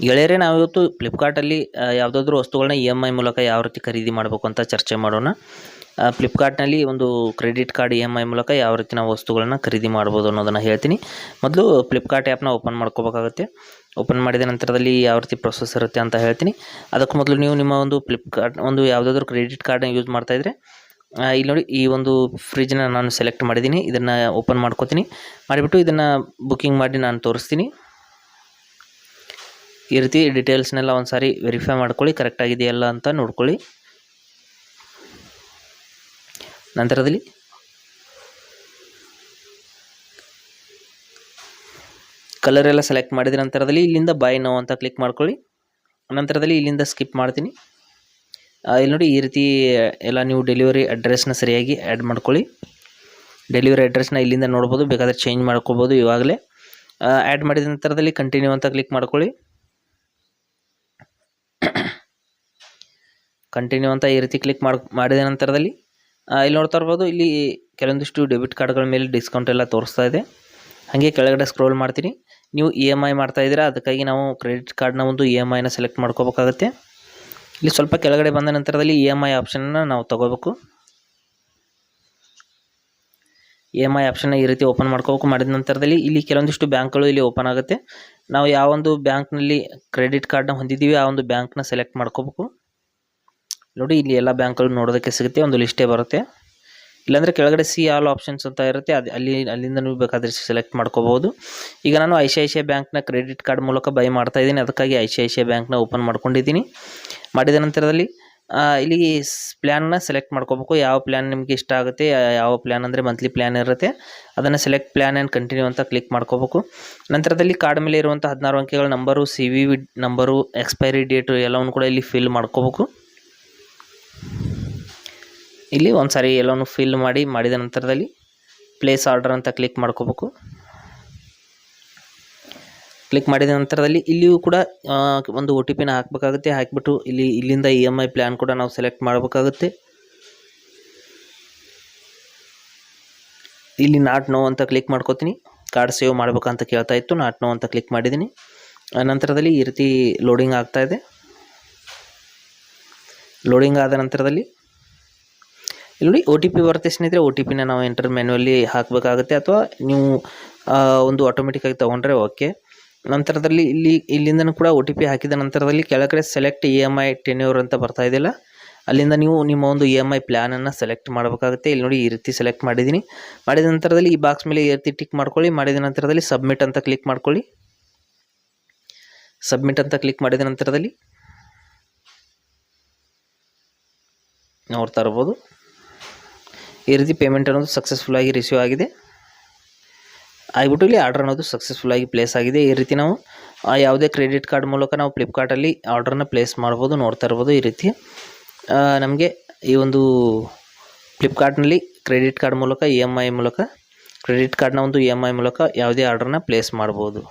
ಗೆಳೆಯರೇ, ನಾವಿವತ್ತು ಫ್ಲಿಪ್ಕಾರ್ಟಲ್ಲಿ ಯಾವುದಾದ್ರೂ ವಸ್ತುಗಳನ್ನ EMI ಮೂಲಕ ಯಾವ ರೀತಿ ಖರೀದಿ ಮಾಡಬೇಕು ಅಂತ ಚರ್ಚೆ ಮಾಡೋಣ. ಫ್ಲಿಪ್ಕಾರ್ಟ್ನಲ್ಲಿ ಒಂದು ಕ್ರೆಡಿಟ್ ಕಾರ್ಡ್ EMI ಮೂಲಕ ಯಾವ ರೀತಿ ನಾವು ವಸ್ತುಗಳನ್ನ ಖರೀದಿ ಮಾಡ್ಬೋದು ಅನ್ನೋದನ್ನು ಹೇಳ್ತೀನಿ. ಮೊದಲು ಫ್ಲಿಪ್ಕಾರ್ಟ್ ಆ್ಯಪ್ನ ಓಪನ್ ಮಾಡ್ಕೋಬೇಕಾಗುತ್ತೆ. ಓಪನ್ ಮಾಡಿದ ನಂತರದಲ್ಲಿ ಯಾವ ರೀತಿ ಪ್ರೊಸೆಸ್ ಇರುತ್ತೆ ಅಂತ ಹೇಳ್ತೀನಿ. ಅದಕ್ಕೆ ಮೊದಲು ನೀವು ನಿಮ್ಮ ಒಂದು ಫ್ಲಿಪ್ಕಾರ್ಟ್ ಒಂದು ಯಾವುದಾದ್ರೂ ಕ್ರೆಡಿಟ್ ಕಾರ್ಡ್ನ ಯೂಸ್ ಮಾಡ್ತಾಯಿದ್ರೆ ಇಲ್ಲಿ ನೋಡಿ, ಈ ಒಂದು ಫ್ರಿಜ್ನ ನಾನು ಸೆಲೆಕ್ಟ್ ಮಾಡಿದ್ದೀನಿ. ಇದನ್ನು ಓಪನ್ ಮಾಡ್ಕೋತೀನಿ. ಮಾಡಿಬಿಟ್ಟು ಇದನ್ನು ಬುಕ್ಕಿಂಗ್ ಮಾಡಿ ನಾನು ತೋರಿಸ್ತೀನಿ. ಈ ರೀತಿ ಡೀಟೇಲ್ಸ್ನೆಲ್ಲ ಒಂದು ಸಾರಿ ವೆರಿಫೈ ಮಾಡ್ಕೊಳ್ಳಿ, ಕರೆಕ್ಟಾಗಿದೆಯಲ್ಲ ಅಂತ ನೋಡ್ಕೊಳ್ಳಿ. ನಂತರದಲ್ಲಿ ಕಲರ್ ಎಲ್ಲ ಸೆಲೆಕ್ಟ್ ಮಾಡಿದ ನಂತರದಲ್ಲಿ ಇಲ್ಲಿಂದ ಬೈ ನೋ ಅಂತ ಕ್ಲಿಕ್ ಮಾಡ್ಕೊಳ್ಳಿ. ನಂತರದಲ್ಲಿ ಇಲ್ಲಿಂದ ಸ್ಕಿಪ್ ಮಾಡ್ತೀನಿ. ಇಲ್ಲಿ ನೋಡಿ, ಈ ರೀತಿ ಎಲ್ಲ ನೀವು ಡೆಲಿವರಿ ಅಡ್ರೆಸ್ನ ಸರಿಯಾಗಿ ಆ್ಯಡ್ ಮಾಡ್ಕೊಳ್ಳಿ. ಡೆಲಿವರಿ ಅಡ್ರೆಸ್ನ ಇಲ್ಲಿಂದ ನೋಡ್ಬೋದು, ಬೇಕಾದರೆ ಚೇಂಜ್ ಮಾಡ್ಕೋಬೋದು. ಇವಾಗಲೇ ಆ್ಯಡ್ ಮಾಡಿದ ನಂತರದಲ್ಲಿ ಕಂಟಿನ್ಯೂ ಅಂತ ಕ್ಲಿಕ್ ಮಾಡ್ಕೊಳ್ಳಿ. ಕಂಟಿನ್ಯೂ ಅಂತ ಈ ರೀತಿ ಕ್ಲಿಕ್ ಮಾಡಿದ ನಂತರದಲ್ಲಿ ಇಲ್ಲಿ ನೋಡ್ತಾ ಇರ್ಬೋದು, ಇಲ್ಲಿ ಕೆಲವೊಂದಿಷ್ಟು ಡೆಬಿಟ್ ಕಾರ್ಡ್ಗಳ ಮೇಲೆ ಡಿಸ್ಕೌಂಟ್ ಎಲ್ಲ ತೋರಿಸ್ತಾ ಇದೆ. ಹಾಗೆ ಕೆಳಗಡೆ ಸ್ಕ್ರೋಲ್ ಮಾಡ್ತೀನಿ. ನೀವು EMI ಮಾಡ್ತಾ ಇದ್ದೀರಾ, ಅದಕ್ಕಾಗಿ ನಾವು ಕ್ರೆಡಿಟ್ ಕಾರ್ಡ್ನ ಒಂದು EMIನ ಸೆಲೆಕ್ಟ್ ಮಾಡ್ಕೋಬೇಕಾಗುತ್ತೆ. ಇಲ್ಲಿ ಸ್ವಲ್ಪ ಕೆಳಗಡೆ ಬಂದ ನಂತರದಲ್ಲಿ EMI ಆಪ್ಷನ್ನ ನಾವು ತಗೋಬೇಕು. EMI ಆಪ್ಷನ್ನ ಈ ರೀತಿ ಓಪನ್ ಮಾಡ್ಕೋಬೇಕು. ಮಾಡಿದ ನಂತರದಲ್ಲಿ ಇಲ್ಲಿ ಕೆಲವೊಂದಿಷ್ಟು ಬ್ಯಾಂಕ್ಗಳು ಇಲ್ಲಿ ಓಪನ್ ಆಗುತ್ತೆ. ನಾವು ಯಾವೊಂದು ಬ್ಯಾಂಕ್ನಲ್ಲಿ ಕ್ರೆಡಿಟ್ ಕಾರ್ಡ್ನ ಹೊಂದಿದ್ದೀವಿ ಆ ಒಂದು ಬ್ಯಾಂಕ್ನ ಸೆಲೆಕ್ಟ್ ಮಾಡ್ಕೋಬೇಕು. ನೋಡಿ, ಇಲ್ಲಿ ಎಲ್ಲ ಬ್ಯಾಂಕ್ಗಳು ನೋಡೋದಕ್ಕೆ ಸಿಗುತ್ತೆ, ಒಂದು ಲಿಸ್ಟೇ ಬರುತ್ತೆ. ಇಲ್ಲಾಂದರೆ ಕೆಳಗಡೆ ಸಿ ಆಲ್ ಆಪ್ಷನ್ಸ್ ಅಂತ ಇರುತ್ತೆ, ಅಲ್ಲಿಂದ ನೀವು ಬೇಕಾದರೆ ಸೆಲೆಕ್ಟ್ ಮಾಡ್ಕೋಬೋದು. ಈಗ ನಾನು ICICI ಬ್ಯಾಂಕ್ನ ಕ್ರೆಡಿಟ್ ಕಾರ್ಡ್ ಮೂಲಕ ಬೈ ಮಾಡ್ತಾ ಇದ್ದೀನಿ, ಅದಕ್ಕಾಗಿ ICICI ಬ್ಯಾಂಕ್ನ ಓಪನ್ ಮಾಡ್ಕೊಂಡಿದ್ದೀನಿ. ಮಾಡಿದ ನಂತರದಲ್ಲಿ ಇಲ್ಲಿ ಪ್ಲ್ಯಾನ್ನ ಸೆಲೆಕ್ಟ್ ಮಾಡ್ಕೋಬೇಕು. ಯಾವ ಪ್ಲ್ಯಾನ್ ನಿಮಗೆ ಇಷ್ಟ ಆಗುತ್ತೆ, ಯಾವ ಪ್ಲ್ಯಾನ್ ಅಂದರೆ ಮಂತ್ಲಿ ಪ್ಲ್ಯಾನ್ ಇರುತ್ತೆ, ಅದನ್ನು ಸೆಲೆಕ್ಟ್ ಪ್ಲ್ಯಾನ್ ಆ್ಯಂಡ್ ಕಂಟಿನ್ಯೂ ಅಂತ ಕ್ಲಿಕ್ ಮಾಡ್ಕೋಬೇಕು. ನಂತರದಲ್ಲಿ ಕಾರ್ಡ್ ಮೇಲೆ ಇರುವಂಥ 16 ಅಂಕೆಗಳ number, CVV number, expiry date ಎಲ್ಲವನ್ನು ಕೂಡ ಇಲ್ಲಿ ಫಿಲ್ ಮಾಡ್ಕೋಬೇಕು. ಇಲ್ಲಿ ಒಂದು ಸಾರಿ ಎಲ್ಲವನ್ನು ಫಿಲ್ ಮಾಡಿದ ನಂತರದಲ್ಲಿ ಪ್ಲೇಸ್ ಆರ್ಡರ್ ಅಂತ ಕ್ಲಿಕ್ ಮಾಡ್ಕೋಬೇಕು. ಕ್ಲಿಕ್ ಮಾಡಿದ ನಂತರದಲ್ಲಿ ಇಲ್ಲಿಯೂ ಕೂಡ ಒಂದು OTPನ ಹಾಕಬೇಕಾಗುತ್ತೆ. ಹಾಕಿಬಿಟ್ಟು ಇಲ್ಲಿಂದ EMI ಪ್ಲ್ಯಾನ್ ಕೂಡ ನಾವು ಸೆಲೆಕ್ಟ್ ಮಾಡಬೇಕಾಗುತ್ತೆ. ಇಲ್ಲಿ ನಾಟ್ ನೋ ಅಂತ ಕ್ಲಿಕ್ ಮಾಡ್ಕೋತೀನಿ. ಕಾರ್ಡ್ ಸೇವ್ ಮಾಡಬೇಕಂತ ಕೇಳ್ತಾ ಇತ್ತು, ನಾಟ್ ನೋ ಅಂತ ಕ್ಲಿಕ್ ಮಾಡಿದ್ದೀನಿ. ನಂತರದಲ್ಲಿ ಈ ರೀತಿ ಲೋಡಿಂಗ್ ಆಗ್ತಾಯಿದೆ. ಲೋಡಿಂಗ್ ಆದ ನಂತರದಲ್ಲಿ ಇಲ್ಲಿ ನೋಡಿ, OTP ಬರುತ್ತೆ ಸ್ನೇಹಿತರೆ. OTPನ ನಾವು ಎಂಟರ್ ಮ್ಯಾನ್ಯುವಲ್ಲಿ ಹಾಕಬೇಕಾಗುತ್ತೆ, ಅಥವಾ ನೀವು ಒಂದು ಆಟೋಮೆಟಿಕ್ಕಾಗಿ ತೊಗೊಂಡ್ರೆ ಓಕೆ. ನಂತರದಲ್ಲಿ ಇಲ್ಲಿಂದನೂ ಕೂಡ OTP ಹಾಕಿದ ನಂತರದಲ್ಲಿ ಕೆಳಗಡೆ ಸೆಲೆಕ್ಟ್ EMI ಟೆನ್ಯೂರ್ ಅಂತ ಬರ್ತಾ ಇದೆಯಲ್ಲ, ಅಲ್ಲಿಂದ ನೀವು ನಿಮ್ಮ ಒಂದು EMI ಪ್ಲ್ಯಾನನ್ನು ಸೆಲೆಕ್ಟ್ ಮಾಡಬೇಕಾಗುತ್ತೆ. ಇಲ್ಲಿ ನೋಡಿ, ಈ ರೀತಿ ಸೆಲೆಕ್ಟ್ ಮಾಡಿದ್ದೀನಿ. ಮಾಡಿದ ನಂತರದಲ್ಲಿ ಈ ಬಾಕ್ಸ್ ಮೇಲೆ ಈ ರೀತಿ ಟಿಕ್ ಮಾಡ್ಕೊಳ್ಳಿ. ಮಾಡಿದ ನಂತರದಲ್ಲಿ ಸಬ್ಮಿಟ್ ಅಂತ ಕ್ಲಿಕ್ ಮಾಡ್ಕೊಳ್ಳಿ. ಸಬ್ಮಿಟ್ ಅಂತ ಕ್ಲಿಕ್ ಮಾಡಿದ ನಂತರದಲ್ಲಿ ನೋಡ್ತಾ ಇರ್ಬೋದು, ಈ ರೀತಿ ಪೇಮೆಂಟ್ ಅನ್ನೋದು ಸಕ್ಸಸ್ಫುಲ್ಲಾಗಿ ರಿಸೀವ್ ಆಗಿದೆ. ಆಗಿಬಿಟ್ಟು ಇಲ್ಲಿ ಆರ್ಡರ್ ಅನ್ನೋದು ಸಕ್ಸಸ್ಫುಲ್ಲಾಗಿ ಪ್ಲೇಸ್ ಆಗಿದೆ. ಈ ರೀತಿ ನಾವು ಯಾವುದೇ ಕ್ರೆಡಿಟ್ ಕಾರ್ಡ್ ಮೂಲಕ ನಾವು ಫ್ಲಿಪ್ಕಾರ್ಟಲ್ಲಿ ಆರ್ಡರ್ನ ಪ್ಲೇಸ್ ಮಾಡ್ಬೋದು. ನೋಡ್ತಾ ಇರ್ಬೋದು, ಈ ರೀತಿ ನಮಗೆ ಈ ಒಂದು ಫ್ಲಿಪ್ಕಾರ್ಟ್ನಲ್ಲಿ ಕ್ರೆಡಿಟ್ ಕಾರ್ಡ್ ಮೂಲಕ ಕ್ರೆಡಿಟ್ ಕಾರ್ಡ್ನ ಒಂದು EMI ಮೂಲಕ ಯಾವುದೇ ಆರ್ಡರ್ನ ಪ್ಲೇಸ್ ಮಾಡ್ಬೋದು.